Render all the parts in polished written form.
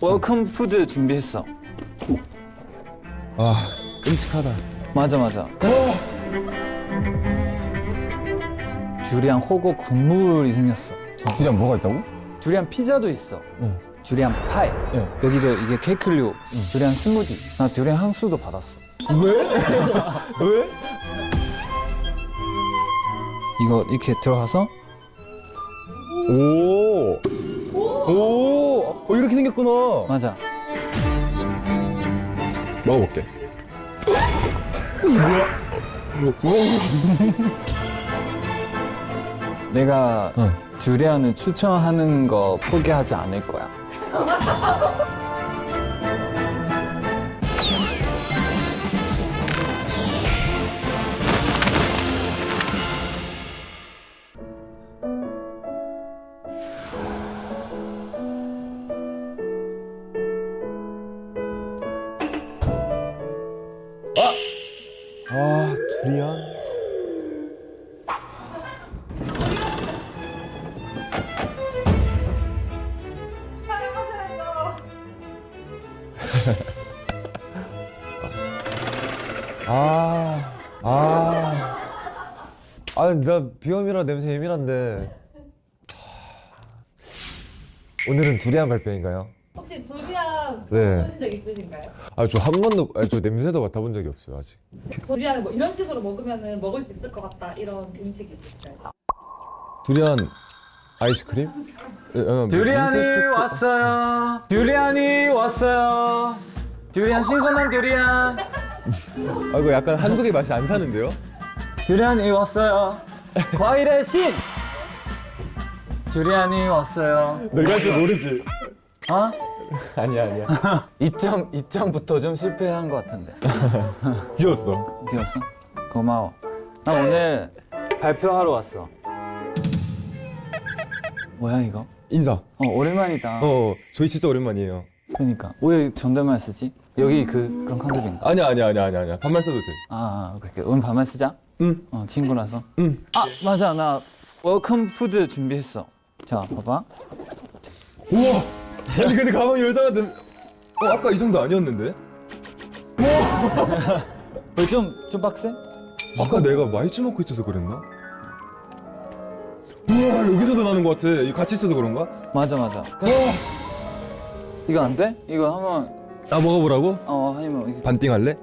웰컴 푸드 준비했어. 아, 끔찍하다. 맞아. 주리안 호거 국물이 생겼어. 주리안 뭐가 있다고? 주리안 피자도 있어. 응. 주리안 파이. 네. 여기도 이게 케이크류. 주리안 스무디. 나 주리안 향수도 받았어. 왜? 왜? 이거 이렇게 들어가서 오, 이렇게 생겼구나. 맞아. 먹어볼게. 내가 응. 주리안을 추천하는 거 포기하지 않을 거야. 아, 주리안. 나 비염이라 냄새 예민한데. 오늘은 두리안 발표인가요? 혹시 두리안 네. 먹으신 적 있으신가요? 저 한 번도, 저 냄새도 맡아본 적이 없어요, 아직. 두리안을 뭐 이런 식으로 먹으면 먹을 수 있을 것 같다 이런 음식이 있어요. 두리안 아이스크림? 두리안이 왔어요. 두리안이 왔어요. 두리안 신선한 두리안. 이거 약간 한국의 맛이 안 사는데요? 두리안이 왔어요. 과일의 신. 두리안이 왔어요. 내가 할 줄 모르지. 어? 아니야. 입장부터 좀 실패한 것 같은데. 귀여웠어. 되었어? 고마워. 나 오늘 발표하러 왔어. 뭐야 이거? 인사. 오랜만이다. 저희 진짜 오랜만이에요. 그러니까 왜 존댓말 쓰지? 여기 그런 컨셉인가? 아니야. 반말 써도 돼. 오케이. 오늘 반말 쓰자. 응. 친구라서. 응. 맞아. 나 웰컴 푸드 준비했어. 자, 봐봐. 우와! 아니, 근데 가방이 열사가 아까 이 정도 아니었는데? 왜 좀 빡세? 아까 내가 마이쮸 먹고 있어서 그랬나? 우와, 여기서도 나는 것 같아. 이거 같이 있어서 그런가? 맞아. 이거 안 돼? 이거 한번 먹어보라고? 아니면 이게 반띵 할래?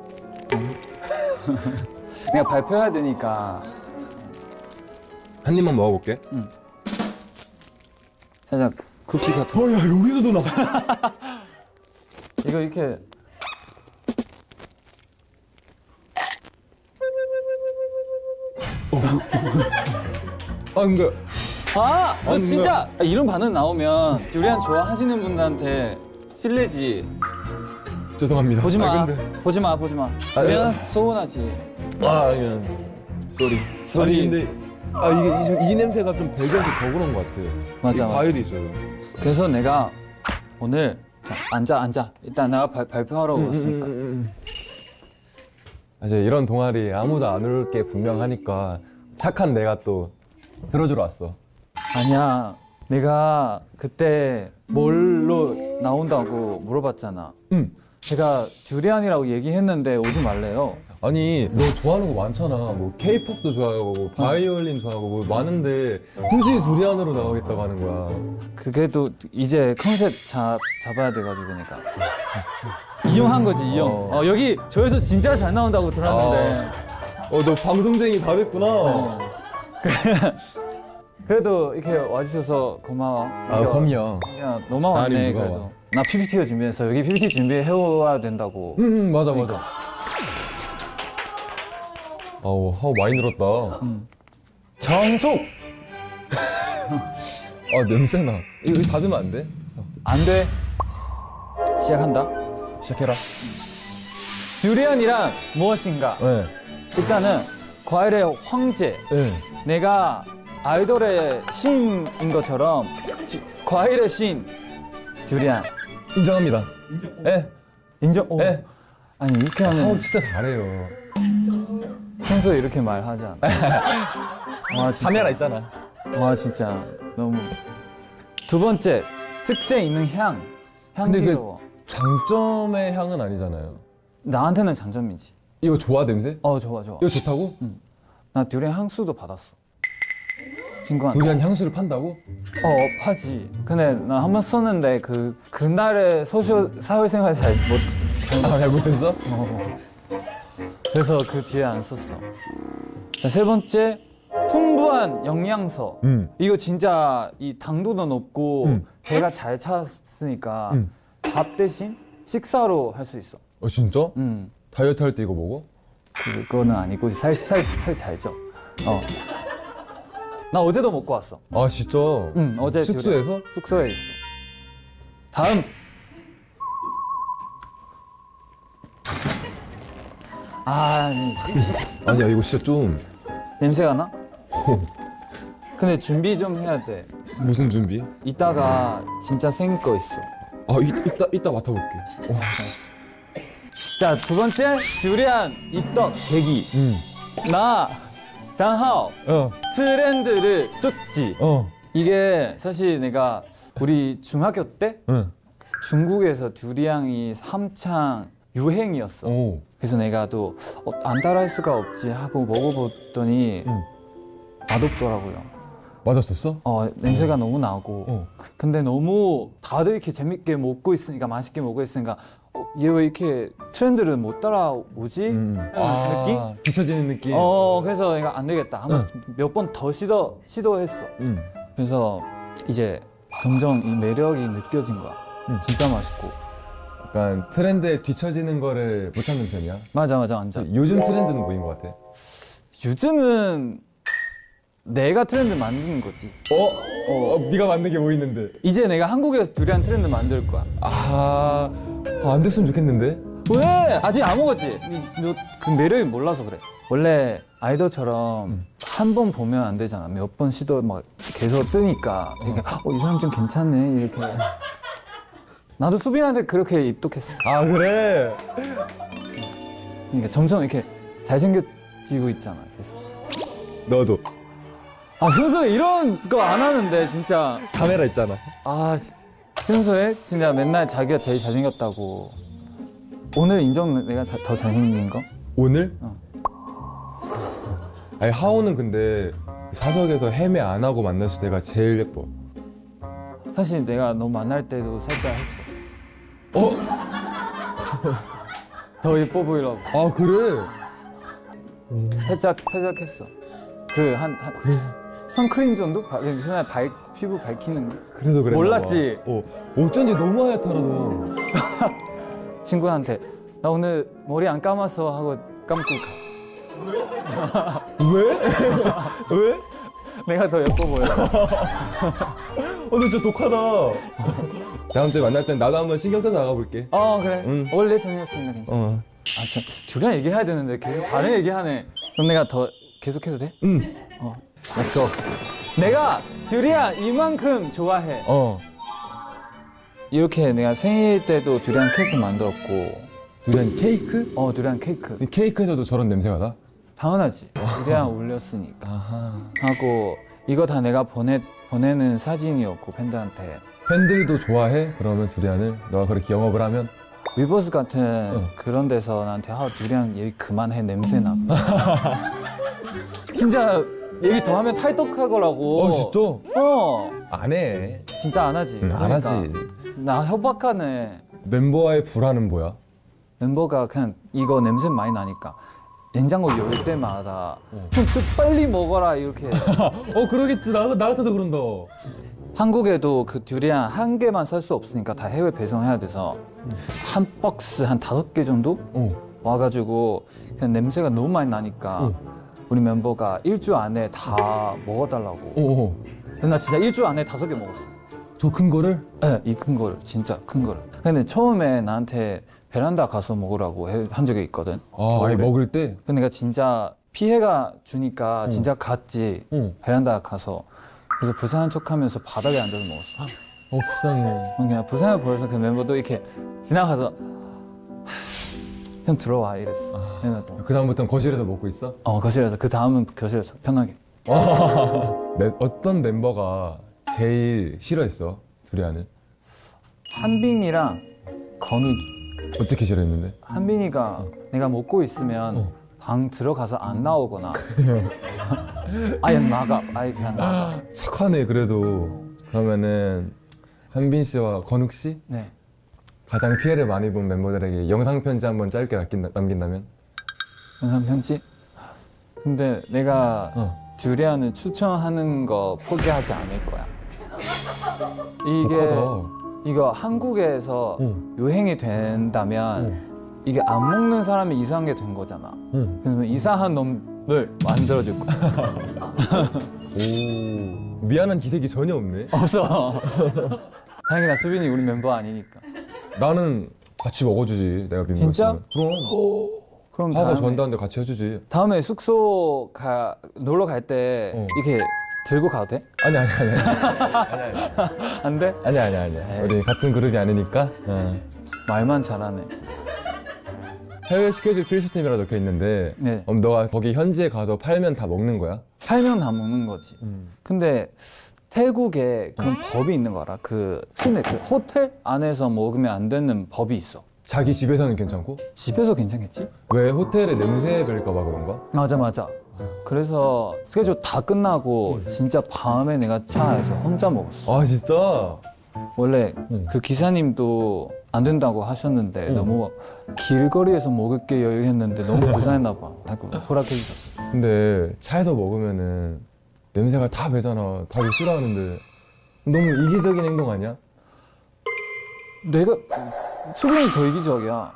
내가 발표해야 되니까 한 입만 먹어볼게. 살짝 쿠키 같은. 야, 여기서도 나. 이거 이렇게 근데. 진짜 이런 반응 나오면 두리안 좋아하시는 분들한테 실례지. 죄송합니다. 보지 마. 근데. 보지 마. 두리안 서운하지. 쏘리. 아니, 근데. 이 냄새가 좀 배겨서 더 그런 것 같아. 맞아. 과일이 있어요. 그래서 내가 오늘 자, 앉아. 일단 내가 발표하러 왔으니까. 사실 이런 동아리 아무도 안 올 게 분명하니까 착한 내가 또 들어주러 왔어. 아니야. 내가 그때 뭘로 나온다고 물어봤잖아. 제가 주리안이라고 얘기했는데 오지 말래요. 아니, 너 좋아하는 거 많잖아. 뭐 K-팝도 좋아하고 바이올린 좋아하고 뭐 많은데 굳이 두리안으로 나오겠다고 하는 거야. 그게도 이제 컨셉 잡아야 돼가지고 그러니까 이용한 거지 이용. 여기 조회수 진짜 잘 나온다고 들었는데. 너 방송쟁이 다 됐구나. 그래도 이렇게 와주셔서 고마워. 그럼요. 야, 너만 왔네. 아니, 누가 그래도 와. 나 PPT를 준비해서 여기 PPT 준비해와야 된다고. 맞아. 하우 많이 늘었다. 정속. 냄새나. 이거 닫으면 안 돼? 안 돼. 시작한다. 시작해라. 두리안이란 무엇인가? 네. 일단은 과일의 황제. 내가 아이돌의 신인 것처럼 과일의 신 두리안. 인정합니다. 인정? 네. 아니 이렇게 하면 진짜 잘해요. 평소에 이렇게 말하지 않아. 와, 진짜. 카메라 있잖아. 와 진짜 너무. 두 번째 특색 있는 향. 근데 그- 향기로워. 장점의 향은 아니잖아요. 나한테는 장점이지. 이거 좋아 냄새? 좋아 좋아. 이거 좋다고? 나 듀리안 향수도 받았어. 친구한테. 두리안 향수를 판다고? 파지. 근데 나 한 번 썼는데 그날의 사회생활 잘 못. 아 잘못했어? 그래서 그 뒤에 안 썼어. 자, 세 번째, 풍부한 영양소. 이거 진짜 이 당도도 높고 배가 잘 찼으니까 밥 대신 식사로 할 수 있어. 진짜? 음. 다이어트 할 때 이거 먹어? 그거는 아니고 살 잘 쪄. 나 어제도 먹고 왔어. 아 진짜? 어제 숙소에서? 듀리안 숙소에 있어. 다음. 아니야 이거 진짜 좀 냄새가 나? 근데 준비 좀 해야 돼. 무슨 준비? 이따가 진짜 생길 거 있어. 이따 맡아볼게. 자, 두 번째, 듀리안 입덕 계기. 나 장하오 트렌드를 쫓지. 이게 사실 내가 우리 중학교 때 중국에서 듀리안이 한창 유행이었어. 그래서 내가 또 안 따라할 수가 없지 하고 먹어봤더니 맛없더라고요. 맞았었어? 냄새가 너무 나고. 근데 너무 다들 이렇게 재밌게 먹고 있으니까, 맛있게 먹고 있으니까 얘 왜 이렇게 트렌드를 못 따라오지? 느낌? 비춰지는 느낌. 그래서 내가 안 되겠다. 한번 몇 번 더 시도했어. 그래서 이제 점점 이 매력이 느껴진 거야. 진짜 맛있고. 약간 트렌드에 뒤처지는 거를 못 참는 편이야. 맞아, 완전. 요즘 트렌드는 뭐인 것 같아? 요즘은 내가 트렌드 만드는 거지. 네가 만든 게 뭐 있는데? 이제 내가 한국에서 듀리안 트렌드 만들 거야. 안 됐으면 좋겠는데? 왜? 아직 안 먹었지? 너 그 매력이 몰라서 그래. 원래 아이돌처럼 한 번 보면 안 되잖아. 몇 번 시도 막 계속 뜨니까. 그러니까 이 사람 좀 괜찮네 이렇게. 나도 수빈한테 그렇게 입덕했어. 그래? 그러니까 점점 이렇게 잘생겨지고 있잖아. 계속. 너도 평소에 이런 거 안 하는데 진짜. 카메라 있잖아. 진짜. 평소에 진짜 맨날 자기가 제일 잘생겼다고. 오늘 인정 내가 더 잘생긴 거? 오늘? 아니 하오는 근데 사석에서 헤매 안 하고 만났을 때가 제일 예뻐. 사실 내가 너 만날 때도 살짝 했어. 더 예뻐 보이려고. 그래? 살짝 했어. 그래. 선크림 정도? 그냥 피부 밝히는 거. 그래도 그래. 몰랐지? 어쩐지 너무 하얗더라 너. 친구한테 나 오늘 머리 안 감았어 하고 감고 가. 왜? 왜? 내가 더 예뻐 보여. 너 진짜 독하다. 다음 주에 만날 땐 나도 한번 신경 써서 나가볼게. 그래. 원래 생겼으니까 괜찮아. 참, 둘이랑 얘기해야 되는데 계속 다른 얘기하네. 그럼 내가 더 계속해도 돼? Let's go. 내가 듀리안 이만큼 좋아해. 이렇게 내가 생일 때도 듀리안 케이크 만들었고. 두리안 케이크? 듀리안 케이크. 케이크에서도 저런 냄새가 나? 당연하지. 듀리안 올렸으니까. 하고 이거 다 내가 보내는 사진이었고 팬들한테. 팬들도 좋아해? 그러면 두리안을? 너가 그렇게 영업을 하면? 위버스 같은 그런 데서 나한테 듀리안 얘기 그만해 냄새나. 진짜 얘기 더 하면 탈덕할 거라고. 진짜? 안 해. 진짜 안 하지. 안 하지. 나 협박하네. 멤버와의 불화는 뭐야? 멤버가 그냥 이거 냄새 많이 나니까 냉장고 열 때마다 형 좀 빨리 먹어라 이렇게. 그러겠지. 나 같아도 그런다. 한국에도 그 듀리안 한 개만 살 수 없으니까 다 해외 배송해야 돼서 한 박스 한 5개 정도 와가지고 그냥 냄새가 너무 많이 나니까 우리 멤버가 일주 안에 다 먹어달라고. 근데 나 진짜 일주 안에 5개 먹었어. 저 큰 거를? 네, 이 큰 거를 진짜 큰 거를. 근데 처음에 나한테 베란다 가서 먹으라고 한 적이 있거든. 아니 먹을 때? 근데 내가 진짜 피해가 주니까 진짜 갔지. 베란다 가서. 그래서 불쌍한 척하면서 바닥에 앉아서 먹었어. 불쌍해. 그냥 불쌍해 보여서 그 멤버도 이렇게 지나가서 형 들어와 이랬어. 그 다음부터는 거실에서 먹고 있어? 거실에서. 그 다음은 거실에서 편하게. 어떤 멤버가 제일 싫어했어? 두리안을? 한빈이랑 건욱이. 어떻게 싫어했는데? 한빈이가 내가 먹고 있으면 방 들어가서 안 나오거나 아예 나가. 아예 그냥 나가. 착하네 그래도. 그러면은 한빈 씨와 건욱 씨 네. 가장 피해를 많이 본 멤버들에게 영상 편지 한번 짧게 남긴다면? 영상 편지? 근데 내가 듀리안을 추천하는 거 포기하지 않을 거야. 이게 독하다. 이거 한국에서 유행이 된다면 이게 안 먹는 사람이 이상한 게 된 거잖아. 그래서 이상한 놈을 만들어줄 거야. 오, 미안한 기색이 전혀 없네. 없어. 다행이다. 수빈이 우리 멤버 아니니까. 나는 같이 먹어주지. 내가 빈 진짜? 거 있으면. 그럼 그럼 하다 다음에, 좋아한다는데 같이 해주지. 다음에 숙소 놀러 갈 때 이렇게 들고 가도 돼? 아니. 안 돼? 아니. 우리 같은 그룹이 아니니까. 말만 잘하네. 해외 스케줄 필수템이라 적혀 있는데 네. 그럼 너가 거기 현지에 가서 팔면 다 먹는 거야? 살면 다 먹는 거지. 근데 태국에 그런 법이 있는 거 알아? 그 호텔 안에서 먹으면 안 되는 법이 있어. 자기 집에서는 괜찮고? 집에서 괜찮겠지? 왜 호텔에 냄새 배일까 봐 그런가? 맞아. 그래서 스케줄 다 끝나고 진짜 밤에 내가 차에서 혼자 먹었어. 아 진짜? 원래 그 기사님도 안 된다고 하셨는데 너무 길거리에서 먹을 게 여유했는데 너무 고생했나 봐. 하고 허락해 주셨어. 근데 차에서 먹으면은 냄새가 다 배잖아. 다들 싫어하는데 너무 이기적인 행동 아니야? 내가 수빈이 더 이기적이야.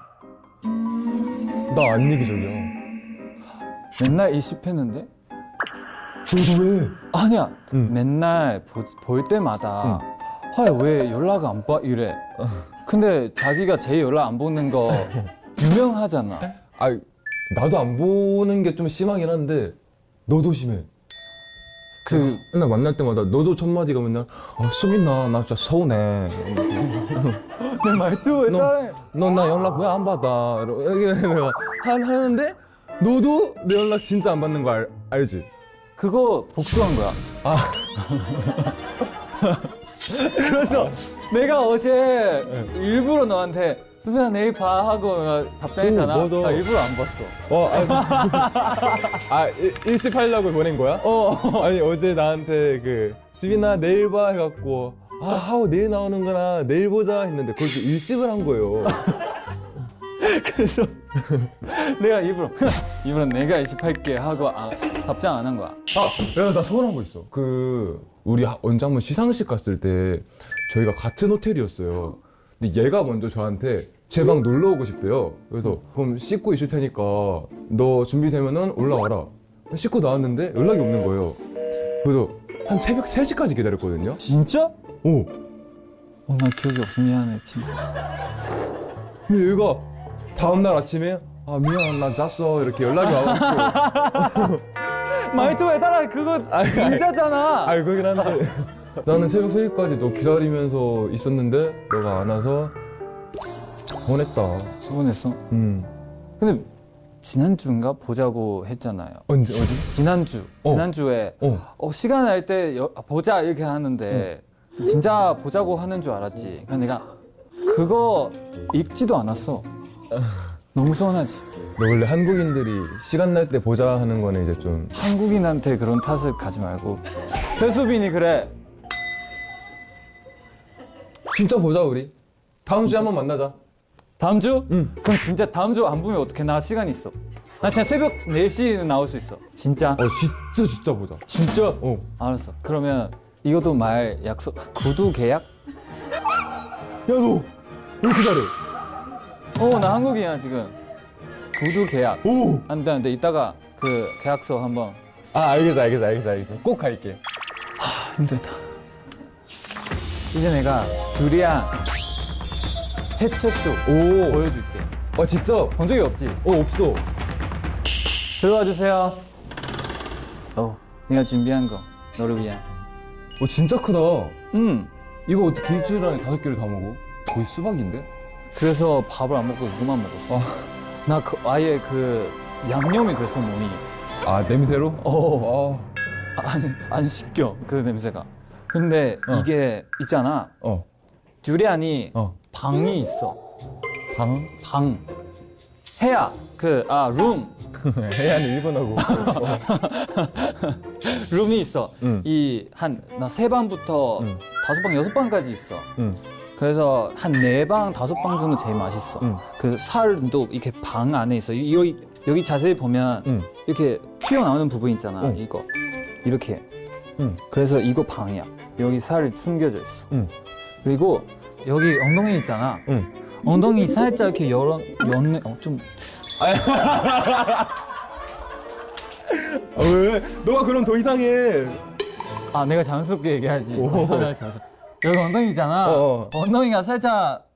나 안 이기적이야. 맨날 일십했는데? 너도 왜? 아니야. 응. 맨날 볼 때마다 왜 연락 안 봐? 이래. 근데 자기가 제일 연락 안 보는 거 유명하잖아. 아 나도 안 보는 게 좀 심하긴 한데 너도 심해. 맨날 만날 때마다 너도 첫 마디가 맨날 수빈아 나 진짜 서운해. 내 말투 왜 따라해? 너 나 연락 왜 안 받아? 이렇게 내가 하는데 너도 내 연락 진짜 안 받는 거 알지? 그거 복수한 거야. 아 그래서 내가 어제 일부러 너한테 수빈아 내일 봐 하고 답장했잖아. 오, 맞아. 나 일부러 안 봤어. 일십하려고 보낸 거야? 아니 어제 나한테 수빈아 내일 봐 해갖고 하고 내일 나오는구나 내일 보자 했는데 거기서 일십을 한 거예요. 그래서 내가 일부러 내가 일십할게 하고 답장 안 한 거야. 나 서운한 거 있어. 우리 언제 한번 시상식 갔을 때 저희가 같은 호텔이었어요. 근데 얘가 먼저 저한테 제 방 놀러 오고 싶대요. 그래서 그럼 씻고 있을 테니까 너 준비되면은 올라와라. 씻고 나왔는데 연락이 없는 거예요. 그래서 한 새벽 3시까지 기다렸거든요. 진짜? 오. 나 기억이 없어. 미안해 진짜. 근데 얘가 다음날 아침에 미안 나 잤어 이렇게 연락이 와갖고 말투 왜 따라? 그거 진짜잖아. 그긴 한데 나는 새벽 3시까지 너 기다리면서 있었는데 너가 안 와서 서운했다. 서운했어. 근데 지난주인가 보자고 했잖아요. 어디? 지난주에 시간 날 때 보자 이렇게 하는데 진짜 보자고 하는 줄 알았지. 그러니까 내가 그거 읽지도 않았어. 너무 서운하지. 너 원래 한국인들이 시간 날 때 보자 하는 거는 이제 좀 한국인한테 그런 탓을 가지 말고. 최수빈이 그래. 진짜 보자 우리. 다음 주에 한번 만나자. 다음 주? 응. 그럼 진짜 다음 주 안 보면 어떡해? 나 시간 있어. 나 진짜 새벽 4시에 나올 수 있어. 진짜? 진짜 보자. 진짜? 알았어. 그러면 이것도 말 약속. 구두 계약? 야 너 왜 이렇게 잘해? 나 한국인이야 지금. 구두 계약. 오. 안 돼. 이따가 그 계약서 한번. 알겠어. 꼭 갈게. 힘들다. 이제 내가 듀리안 해체쇼 보여줄게. 진짜? 본 적이 없지? 없어. 들어와 주세요. 내가 준비한 거 너를 위한. 진짜 크다. 이거 어떻게 일주일 안에 5개를 다 먹어? 거의 수박인데? 그래서 밥을 안 먹고 이거만 먹었어. 나 아예 양념이 됐어 몸이. 냄새로? 안 씻겨 그 냄새가. 근데 이게 있잖아. 듀리안이 방이 있어. 방. 해야 룸. 해야는 일본하고. 룸이 있어. 이 나 3방부터 5방, 6방까지 있어. 그래서 한 4방, 5방 정도 제일 맛있어. 그 살도 이렇게 방 안에 있어. 여기 자세히 보면 이렇게 튀어나오는 부분 있잖아. 이거 이렇게. 그래서 이거 방이야. 여기 살이 숨겨져 있어. 그리고 여기 엉덩이 있잖아. 엉덩이 살짝 이렇게 연네 좀. 왜? 너가 그럼 더 이상해. 아 내가 자연스럽게 얘기하지. 내가 자연스럽게. 여기 엉덩이 있잖아. 엉덩이가 살짝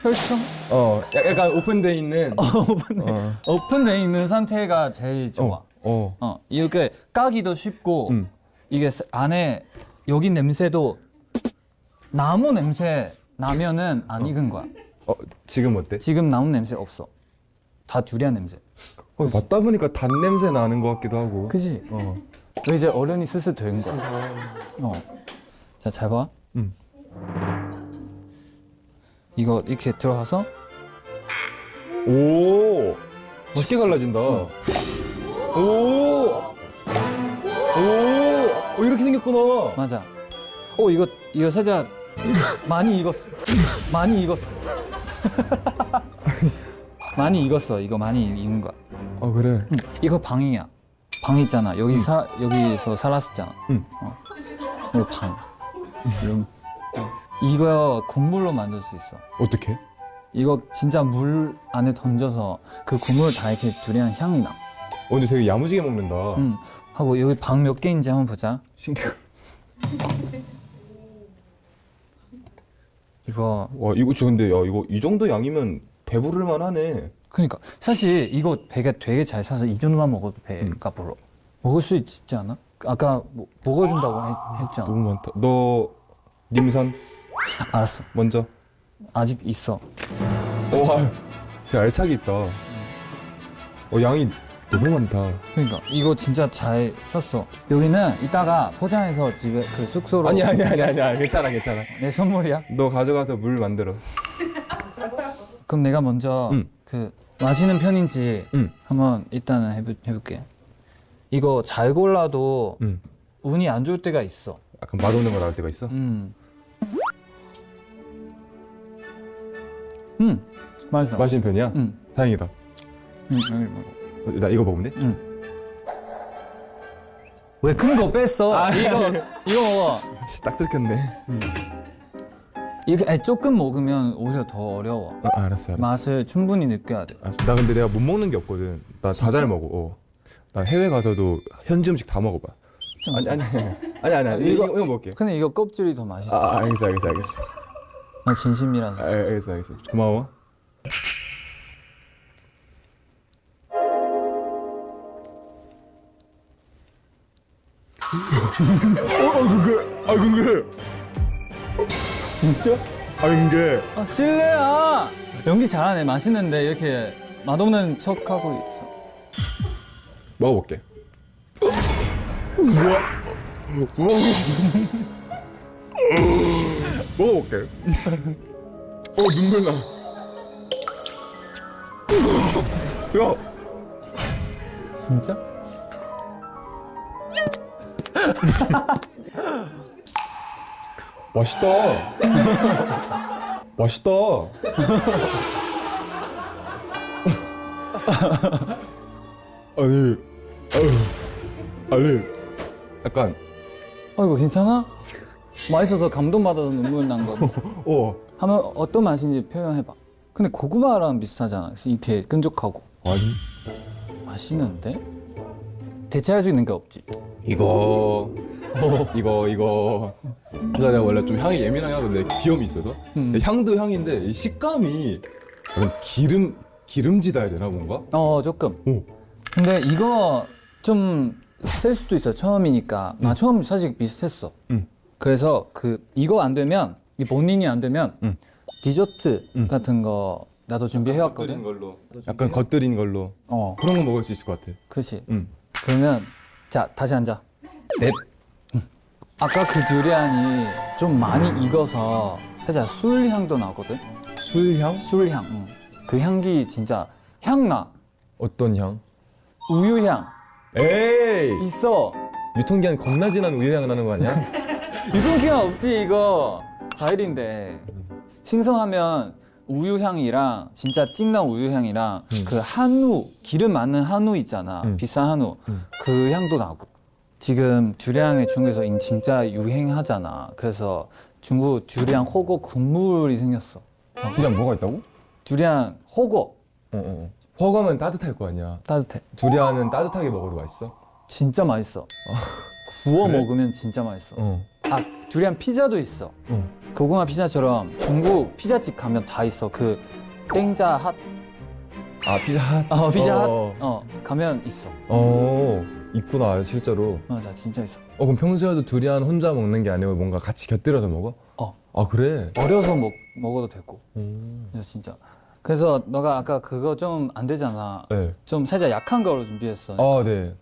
펼쳐? 약간 오픈돼 있는. 오픈돼 있는 상태가 제일 좋아. 이렇게 까기도 쉽고 이게 안에 여기 냄새도 나무 냄새 나면은 안 익은 거야. 지금 어때? 지금 나무 냄새 없어. 다 두리안 냄새. 맞다 보니까 단 냄새 나는 것 같기도 하고. 그지? 이제 어련히 스스 된 거야. 자, 잘 봐. 이거 이렇게 들어가서 오, 쉽게 갈라진다. 이렇게 생겼구나. 맞아. 이거 살짝 많이 익었어. 많이 익었어. 많이 익었어. 이거 많이 익은 거야. 그래. 이거 방이야. 방 있잖아. 여기서 살았었잖아. 이거 방. 이거 국물로 만들 수 있어. 어떻게? 이거 진짜 물 안에 던져서 그 국물 다 이렇게 두리안 향이 나. 근데 되게 야무지게 먹는다. 하고 여기 방 몇 개인지 한번 보자. 신기해. 이거 이거 근데 이거 이 정도 양이면 배부를 만하네. 그러니까 사실 이거 배가 되게 잘 사서 이 정도만 먹어도 배가 불러. 먹을 수 있지 않아? 아까 먹어준다고 했잖아. 너무 많다. 너 님선 알았어. 먼저. 아직 있어. 와, 되게 알차게 있다. 양이 너무 많다. 그러니까 이거 진짜 잘 샀어. 여기는 이따가 포장해서 집에 숙소로. 아니야. 괜찮아. 내 선물이야. 너 가져가서 물 만들어. 그럼 내가 먼저 마시는 편인지 한번 일단은 해볼게. 이거 잘 골라도 운이 안 좋을 때가 있어. 약간 맛없는 거 나올 때가 있어? 맛있어. 맛있는 편이야? 다행이다. 나 이거 먹으면 돼? 왜 큰 거 뺐어? 이거 먹어. 딱 들켰네. 이렇게 조금 먹으면 오히려 더 어려워. 알았어. 맛을 충분히 느껴야 돼. 알았어. 나 근데 내가 못 먹는 게 없거든. 나 다 잘 먹어. 나 해외 가서도 현지 음식 다 먹어봐. 아니. 이거 먹을게. 근데 이거 껍질이 더 맛있어. 알겠어. 나 진심이라서. 알겠어. 고마워. 근데. 진짜? 근데. 실례야. 연기 잘하네. 맛있는데 이렇게 맛없는 척하고 있어. 먹어볼게. 먹어볼게. 눈물 나. 야. 진짜? 맛있다. 맛있다. 아니, 약간. 이거 괜찮아? 맛있어서 감동받아서 눈물 난 거. 하면 어떤 맛인지 표현해봐. 근데 고구마랑 비슷하잖아. 이렇게 끈적하고. 아니. 맛있는데? 대체할 수 있는 게 없지. 이거 내가 원래 좀 향이 예민하게 하거든. 비염이 있어서. 향도 향인데 이 식감이 약간 기름지다 해야 되나 뭔가? 조금. 근데 이거 좀 셀 수도 있어. 처음이니까. 처음 사실 비슷했어. 그래서 이거 안 되면 이 본인이 안 되면 디저트 같은 거 나도 준비해왔거든. 약간 겉들인 걸로. 그런 거 먹을 수 있을 것 같아. 그렇지. 그러면 자 다시 앉아. 넷. 아까 그 두리안이 좀 많이 익어서 살짝 술 향도 나거든. 술향? 술 향. 응. 그 향기 진짜 향 나. 어떤 향? 우유 향 에이! 있어. 유통기한 겁나 지난 우유향 나는 거 아니야? 유통기한 없지 이거. 과일인데 신성하면 우유 향이랑 진짜 찐한 우유 향이랑 그 한우 기름 많은 한우 있잖아. 비싼 한우 그 향도 나고. 지금 두리안의 중국에서 진짜 유행하잖아. 그래서 중국 두리안 호거 국물이 생겼어. 두리안 뭐가 있다고? 두리안 호거 허거면 따뜻할 거 아니야. 따뜻해. 두리안은 따뜻하게 먹어도 맛있어? 진짜 맛있어. 구워 그래? 먹으면 진짜 맛있어. 어. 아 두리안 피자도 있어. 고구마 피자처럼 중국 피자집 가면 다 있어. 그 땡자 핫. 아 피자 핫? 피자 어. 핫. 가면 있어. 있구나 실제로. 맞아 진짜 있어. 그럼 평소에도 두리안 혼자 먹는 게 아니고 뭔가 같이 곁들여서 먹어? 아 그래? 어려서 먹어도 되고. 그래서 진짜. 그래서 너가 아까 그거 좀 안 되잖아. 네. 좀 살짝 약한 거로 준비했어. 아 네.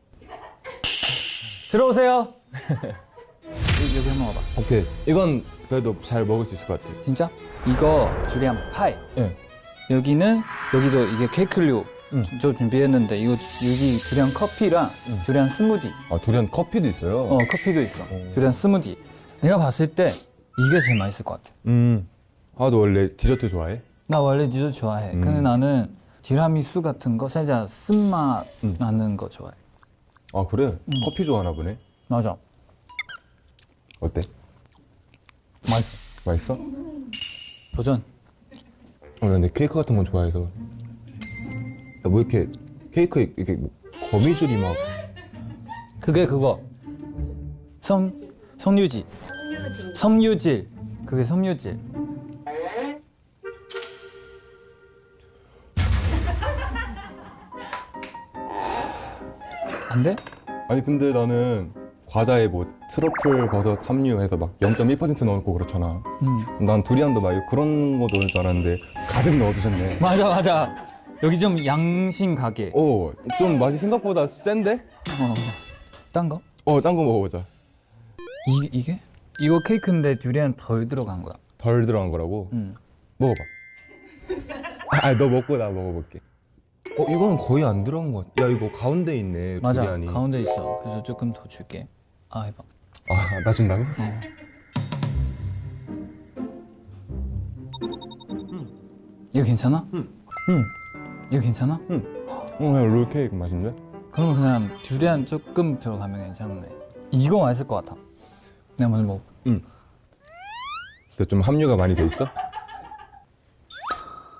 들어오세요. 여기 한번 와봐. 오케이. 이건 그래도 잘 먹을 수 있을 것 같아. 진짜? 이거 두리안 파이. 네. 여기도 이게 케이크류 좀 준비했는데 이거 여기 두리안 커피랑 두리안 스무디. 아 두리안 커피도 있어요? 커피도 있어. 두리안 스무디. 내가 봤을 때 이게 제일 맛있을 것 같아. 아 너 원래 디저트 좋아해? 나 원래 디저트 좋아해. 근데 나는 티라미수 같은 거 살짝 쓴맛 나는 거 좋아해. 아 그래? 커피 좋아하나 보네. 맞아. 어때? 맛있어. 맛있어? 도전. 근데 케이크 같은 건 좋아해서. 야, 뭐 이렇게 케이크에 이렇게 뭐 거미줄이 막. 그게 그거. 섬유질. 섬유질. 그게 섬유질. 안 돼? 아니 근데 나는 과자에 뭐 트러플 버섯 함유해서 막 0.1% 넣고 그렇잖아. 난 두리안도 막 그런 거 넣을 줄 알았는데 가득 넣어두셨네. 맞아. 여기 좀 양심 가게. 좀 맛이 생각보다 센데? 딴 거? 딴 거 먹어보자. 이게? 이거 케이크인데 두리안 덜 들어간 거야. 덜 들어간 거라고? 먹어봐. 너 먹고 나 먹어볼게. 이건 거의 안 들어간 것 같아. 야, 이거 가운데 있네, 맞아. 두리안이. 가운데 있어. 그래서 조금 더 줄게. 해봐. 나 준다고? 이거 괜찮아? 이거 괜찮아? 그냥 롤케이크 맛인데? 그러면 그냥 두리안 조금 들어가면 괜찮네. 이거 맛있을 것 같아. 내가 먼저 먹어. 근데 좀 함유가 많이 돼 있어?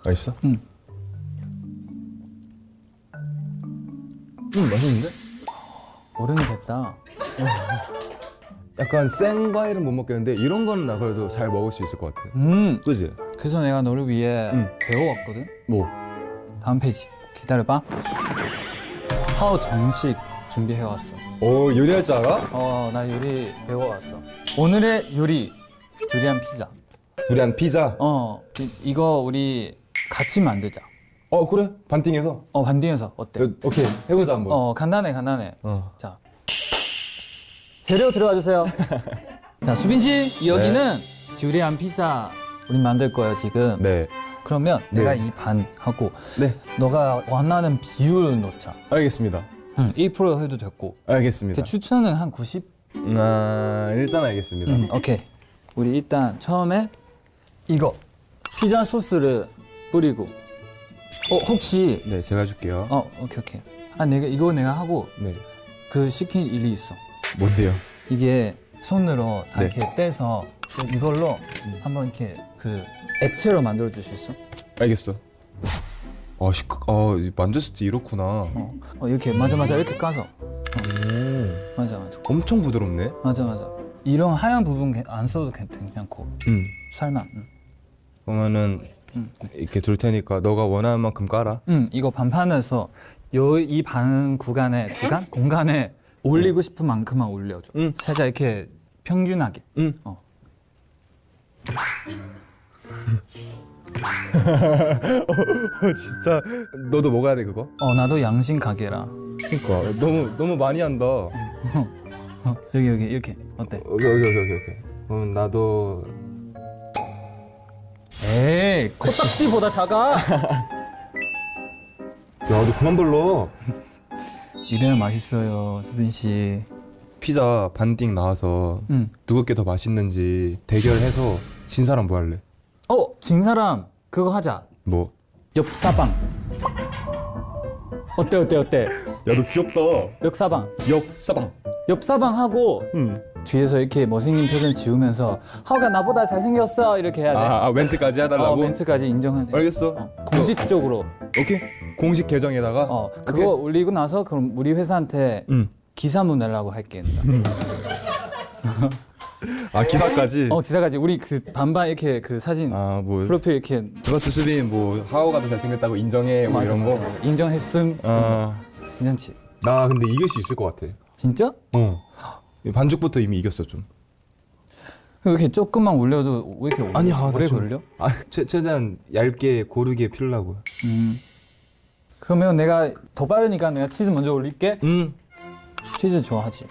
맛있어? 맛있는데? 어른이 됐다. 약간 생 과일은 못 먹겠는데 이런 거는 나 그래도 잘 먹을 수 있을 것 같아. 그지? 그래서 내가 너를 위해 배워왔거든. 뭐? 다음 페이지 기다려봐. 하우 정식 준비해왔어. 요리할 줄 알아? 나 요리 배워왔어. 오늘의 요리 두리안 피자. 두리안 피자? 이거 우리 같이 만들자. 그래? 반띵해서? 반띵해서 어때? 오케이, 해보자 한번. 간단해. 자, 재료 들어와 주세요. 자, 수빈 씨, 여기는 두리안 피자 우리 만들 거예요 지금. 네. 그러면 네. 내가 이 반 하고 네. 너가 원하는 비율을 넣자. 알겠습니다. 1% 해도 됐고. 알겠습니다. 추천은 한 90? 일단 알겠습니다. 오케이. 우리 일단 처음에 이거 피자 소스를 뿌리고. 혹시 네, 제가 해줄게요. 오케이. 내가 하고 네. 그 시킨 일이 있어. 뭔데요? 이게 손으로 다 네. 이렇게 떼서 이걸로 한번 이렇게 그 액체로 만들어 줄 수 있어? 알겠어. 만졌을 때 이렇구나. 이렇게 맞아 이렇게 까서. 맞아. 엄청 부드럽네. 맞아. 이런 하얀 부분 안 써도 괜찮고. 살만. 그러면은 이렇게 둘 테니까 너가 원하는 만큼 깔아. 이거 반판해서 이 반 공간에 올리고 싶은 만큼만 올려줘. 살짝 이렇게 평균하게. 진짜 너도 먹어야 돼 그거? 나도 양심 가게라. 그러니까 너무 많이 한다. 여기 이렇게 어때? 오케이. 그럼 나도 에이, 코딱지보다 작아. 야, 너 그만 불러. 이래야 맛있어요, 수빈 씨. 피자 반띵 나와서 응. 누구 게 더 맛있는지 대결해서 진 사람 뭐 할래? 진 사람 그거 하자. 뭐? 엽사방. 어때? 야, 너 귀엽다. 엽사방. 역사방. 엽사방 하고 응. 뒤에서 이렇게 멋있는 표정 지으면서 하우가 나보다 잘생겼어 이렇게 해야 돼. 멘트까지 해달라고? 멘트까지 인정하네. 알겠어. 공식적으로. 오케이. 공식 계정에다가. 그거 올리고 나서 그럼 우리 회사한테 응. 기사문 내려고 할게. 기사까지. 기사까지 우리 그 반반 이렇게 그 사진 뭐 프로필 이렇게 플러스 수빈 뭐 하오가 더 잘생겼다고 인정해 뭐 이런 거. 인정했음. 괜찮지? 나 근데 이길 수 있을 것 같아. 진짜? 반죽부터 이미 이겼어 좀. 이렇게 조금만 올려도 왜 이렇게 오래 걸려? 최대한 얇게 고르게 필라고. 그러면 내가 더 빠르니까 내가 치즈 먼저 올릴게. 치즈 좋아하지?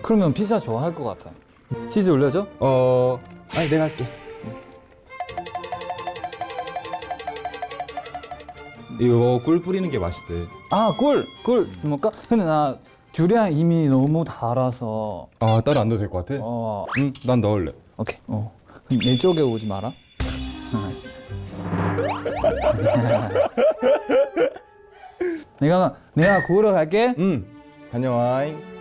그러면 피자 좋아할 것 같아. 치즈 올려줘? 아니 내가 할게. 이거 꿀 뿌리는 게 맛있대. 꿀 먹까? 근데 나 듀리안 이미 너무 달아서. 따로 안 넣어도 될 것 같아? 난 넣을래. 오케이. 그럼 내 쪽에 오지 마라. 내가 구우러 갈게. 다녀와잉.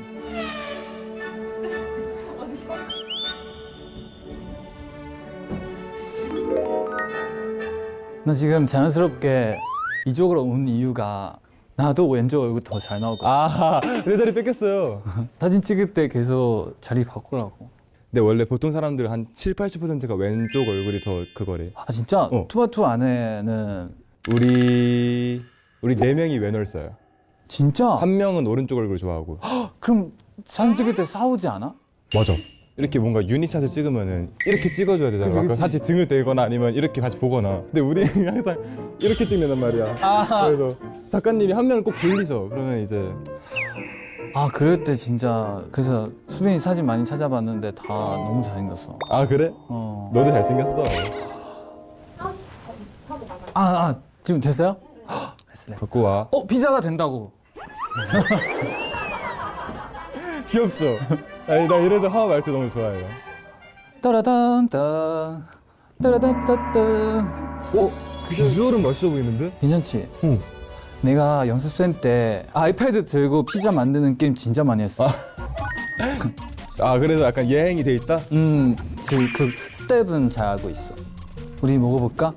나 지금 자연스럽게 이쪽으로 온 이유가 나도 왼쪽 얼굴 더 잘 나올 것 같아. 내 자리 뺏겼어요. 사진 찍을 때 계속 자리 바꾸라고. 근데 원래 보통 사람들 한 7, 80%가 왼쪽 얼굴이 더 그거래. 진짜? 투바투 안에는 우리 4명이 왼얼싸야. 진짜? 한 명은 오른쪽 얼굴 좋아하고. 그럼 사진 찍을 때 싸우지 않아? 맞아. 이렇게 뭔가 유니샷을 찍으면은 이렇게 찍어줘야 되잖아. 그치, 그치. 같이 등을 대거나 아니면 이렇게 같이 보거나. 근데 우리는 항상 이렇게 찍는단 말이야. 그래서 작가님이 한 명을 꼭 돌리셔. 그러면 이제 그럴 때 진짜 그래서 수빈이 사진 많이 찾아봤는데 다 너무 잘생겼어. 그래? 너도 잘생겼어. 지금 됐어요? 됐어요. 갖고 와. 피자가 된다고. 귀엽죠? 아니 나 이래도 하와 말투 너무 좋아해요. 따라단딴 따라단딴딴. 비주얼은 맛있어 보이는데? 괜찮지? 응. 내가 연습생 때 아이패드 들고 피자 만드는 게임 진짜 많이 했어. 그래서 약간 예행이 돼 있다? 그 스텝은 잘 알고 있어. 우리 먹어볼까?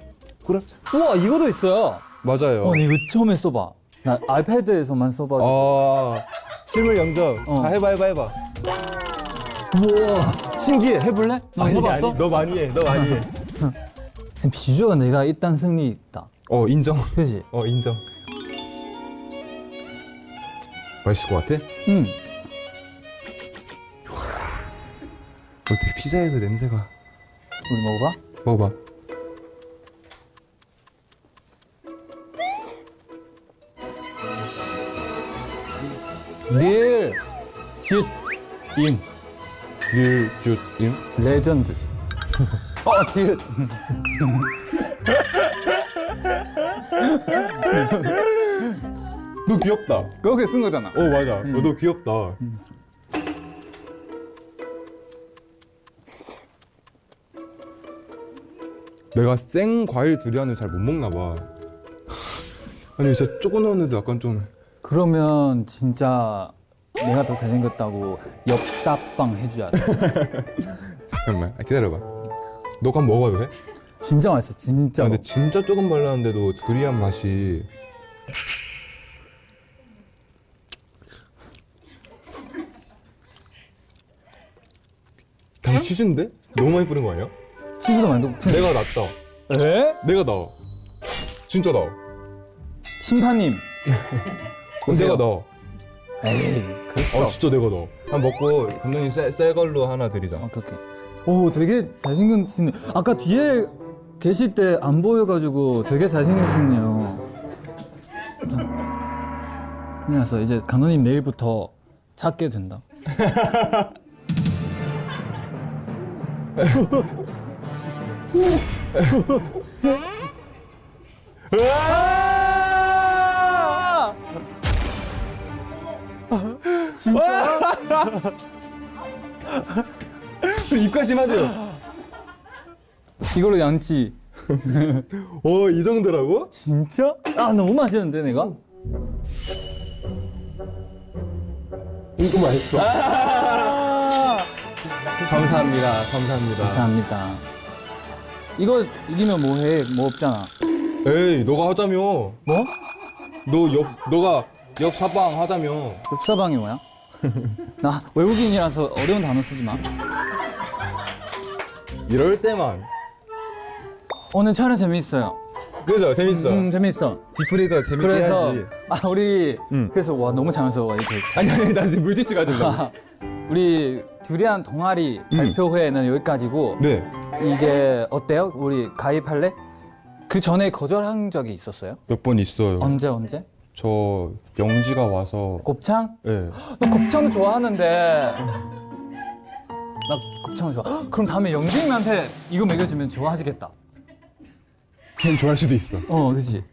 그래. 우와, 이거도 있어요. 맞아요. 나 이거 처음에 써봐. 나 아이패드에서만 써봐. 실물 영접. 해봐. 우와, 신기해. 해볼래? 너 해봤어? 너 많이 해. 비주얼 내가 일단 승리 있다. 인정. 그지? 인정. 맛있을 것 같아? 응. 어떻게 피자에서 냄새가. 우리 먹어봐. 먹어봐. 릴쭌임. 릴쭌임? 레전드. 딜. 너 귀엽다. 그렇게 쓴 거잖아. 맞아. 너 귀엽다. 내가 생 과일 두리안을 잘 못 먹나 봐. 아니 진짜 조금 넣었는데 약간 좀. 그러면 진짜 내가 더 잘생겼다고 엽사빵 해줘야 돼. 잠깐만 기다려봐. 너가 한번 먹어봐도 돼? 진짜 맛있어, 진짜. 근데 진짜 조금 발랐는데도 두리안 맛이. 그냥 치즈인데? 너무 많이 뿌린 거 아니야? 치즈도 많이 넣고. 내가 낫다. 에? 내가 나아. 진짜 나아. 심판님. 내가 나아. 에이, 그랬어. 진짜 내가 나아. 한 먹고 감독님 새 걸로 하나 드리자. 오케이. 오, 되게 잘생겼으네. 아까 뒤에 계실 때 안 보여가지고 되게 잘생겼었네요. 큰일 났어. 이제 감독님 내일부터 찾게 된다. 입가 심하죠? 이걸로 양치. 이 정도라고? 진짜? 아 너무 맛있는데 내가? 이거 맛있어. 감사합니다. 감사합니다. 이거 이기면 뭐해? 뭐 없잖아. 에이, 너가 하자며. 뭐? 너가 옆 사방 하자며. 엽사방이 뭐야? 나 외국인이라서 어려운 단어 쓰지 마. 이럴 때만. 오늘 촬영 재밌어요. 그죠? 재밌어. 재밌어. 디프리더 재밌게 그래서 해야지. 우리 응. 그래서 와 너무 자연스러워 이렇게. 아니, 나 지금 물티슈 가지고. 우리 듀리안 동아리 발표회는 여기까지고 네. 이게 어때요? 우리 가입할래? 그 전에 거절한 적이 있었어요? 몇 번 있어요. 언제? 저 영지가 와서. 곱창? 네. 나 곱창 좋아하는데 나 곱창 좋아. 헉, 그럼 다음에 영진이한테 이거 먹여주면 좋아하시겠다. 걔는 좋아할 수도 있어. 그렇지.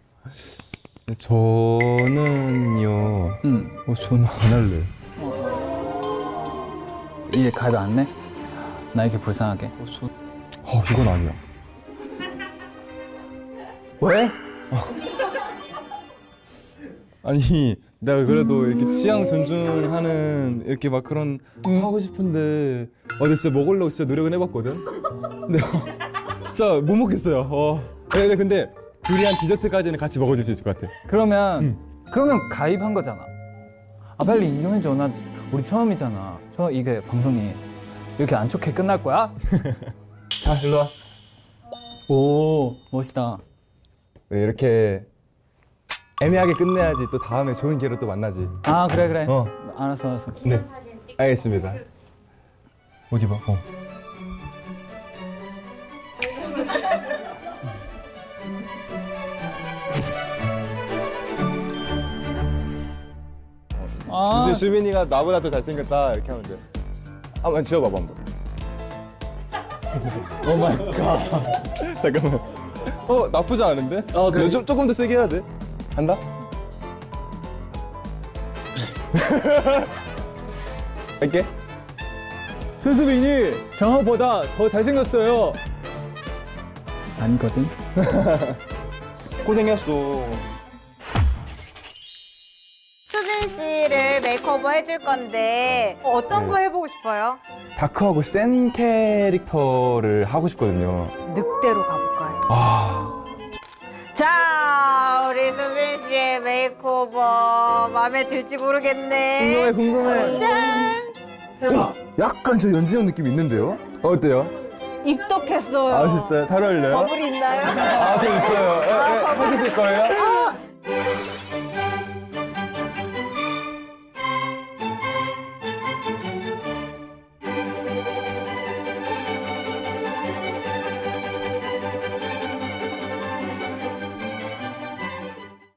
저는요. 저는 안 할래. 이게 가입 안 내? 나 이렇게 불쌍하게. 이건 아니야. 왜? 아니, 내가 그래도 이렇게 취향 존중하는 이렇게 막 그런 하고 싶은데 내가 진짜 먹으려고 진짜 노력은 해봤거든. 근데 진짜 못 먹겠어요. 근데 두리안 디저트까지는 같이 먹어줄 수 있을 것 같아. 그러면 가입한 거잖아. 빨리 인정해줘. 나 우리 처음이잖아. 이게 방송이 이렇게 안 좋게 끝날 거야? 자, 일로 와. 오 멋있다. 네, 이렇게 애매하게 끝내야지 또 다음에 좋은 기회로 또 만나지. 아 그래. 어. 알았어. 네, 알겠습니다. 어디 봐. 진짜 수빈이가 나보다 더 잘생겼다 이렇게 하면 돼. 한번 지워봐봐 한번. 오 마이 갓. 잠깐만. 나쁘지 않은데? 그래. 조금 더 세게 해야 돼. 한다? 할게. 최수빈이 정호보다 더 잘생겼어요. 아니거든. 고생했어. 수빈 씨를 메이크오버 해줄 건데 어떤 거 해보고 싶어요? 다크하고 센 캐릭터를 하고 싶거든요. 늑대로 가볼까요? 아. 자, 우리 수빈 씨의 메이크오버 마음에 들지 모르겠네. 궁금해. 짠! 약간 저 연준형 느낌 있는데요? 어때요? 입덕했어요. 아 진짜 잘 어울려요? 버블이 있나요? 아, 좀 있어요. 해주실 거예요?